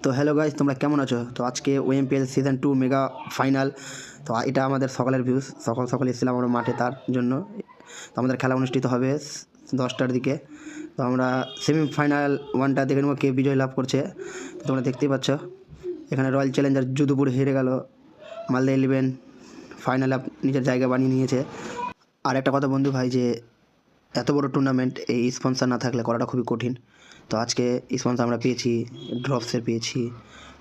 তো hello guys, তোমরা কেমন আছো? তো আজকে ওএমপিএল সিজন 2 মেগা ফাইনাল। তো এটা আমাদের সকালের ভিউজ, সকাল সকাল এসেছিলাম আমরা মাঠে, তার জন্য। তো আমাদের খেলা অনুষ্ঠিত হবে 10টার দিকে। তো আমরা সেমিফাইনাল ওয়ানটা দেখে নেবো কে বিজয় লাভ করছে। তো তোমরা দেখতেই পাচ্ছ এখানে রয়্যাল চ্যালেঞ্জার যদুপুর হেরে গেল, মালদা 11 ফাইনালে নিজের জায়গা বানিয়ে নিয়েছে। আর একটা কথা বন্ধু ভাই, যে এত বড় টুর্নামেন্ট এই স্পন্সর না থাকলে করাটা খুবই কঠিন। তো আজকে স্পন্সর আমরা পেয়েছি, ড্রপসের পেয়েছি,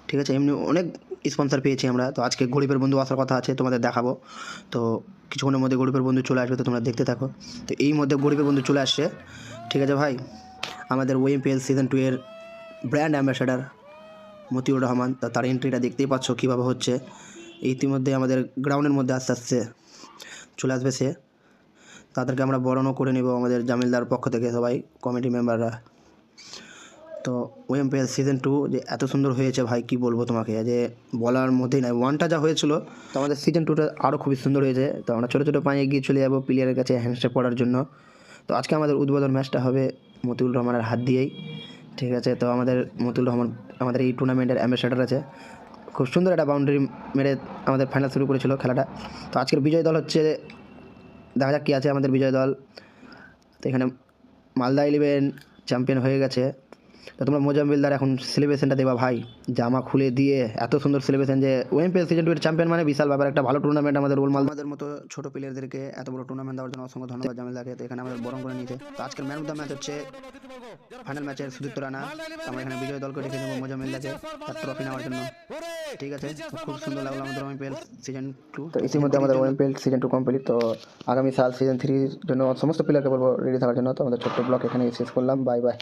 ঠিক আছে, এমনি অনেক স্পন্সর পেয়েছি আমরা। তো আজকে গরিবের বন্ধু আসার কথা আছে, তোমাদের দেখাবো। তো কিছুক্ষণের মধ্যে গরিবের বন্ধু চলে আসবে, তো তোমরা দেখতে থাকো। তো এই মধ্যে গরিবের বন্ধু চলে আসছে, ঠিক আছে ভাই। আমাদের ওএমপিএল সিজন 2 এর ব্র্যান্ড অ্যাম্বাসেডার মতিউর রহমান, তার এন্ট্রিটা দেখতেই পাচ্ছ কীভাবে হচ্ছে। ইতিমধ্যে আমাদের গ্রাউন্ডের মধ্যে আস্তে আস্তে চলে আসবে সে। তাদেরকে আমরা বরণও করে নেব আমাদের জামিলদার পক্ষ থেকে, সবাই কমিটি মেম্বাররা। তো ওএমপিএল সিজন 2 যে এত সুন্দর হয়েছে ভাই, কি বলবো তোমাকে, যে বলার মধ্যেই নাই। ওয়ানটা যা হয়েছিল, তো আমাদের সিজন 2টা আরও খুবই সুন্দর হয়েছে। তো আমরা ছোটো ছোটো পায়ে এগিয়ে চলে যাবো প্লেয়ারের কাছে হ্যান্ডশেক করার জন্য। তো আজকে আমাদের উদ্বোধন ম্যাচটা হবে মতিউর রহমানের হাত দিয়েই, ঠিক আছে। তো আমাদের মতিউর রহমান আমাদের এই টুর্নামেন্টের অ্যাম্বাসেডার আছে। খুব সুন্দর একটা বাউন্ডারি মেরে আমাদের ফাইনাল শুরু করেছিল খেলাটা। তো আজকের বিজয় দল হচ্ছে, দেখা যাক কী আছে আমাদের বিজয় দল। তো এখানে মালদা 11 চ্যাম্পিয়ন হয়ে গেছে। তো তোমরা মোজাম্বিলদার এখন সেলিব্রেশনটা দেবা ভাই, জামা খুলে দিয়ে এত সুন্দর সেলিব্রেশন, যে ওএমপিএল সিজন 2 এর চ্যাম্পিয়ন মানে বিশাল ব্যাপার, একটা ভালো টুর্নামেন্ট আমাদের আমাদের মতো ছোটো প্লেয়ারদেরকে এত বড় টুর্নামেন্ট দেওয়ার জন্য অসংখ্য ধন্যবাদ জামিলদাকে। তো এখানে আমাদের বরং করে নিয়েছে। তো আজকের ম্যান অফ দ্য ম্যাচ হচ্ছে ফাইনাল ম্যাচের সুদীপ্ত রানা। আমরা এখানে বিজয় দলকে রেখে দেবো মোজাম্বিলদাকে তার ট্রফি নেওয়ার জন্য, ঠিক আছে। তো খুব সুন্দর লাগলো আমাদের ওএমপিএল সিজন 2। তো ইতিমধ্যে আমাদের ওএমপিএল সিজন 2 কমপ্লিট। তো আগামী সাল সিজন 3 জন্য সমস্ত প্লেয়ারকে বলবো রেডি থাকার জন্য। তো আমাদের ছোট্ট ব্লগ এখানে শেষ করলাম, বাই বাই।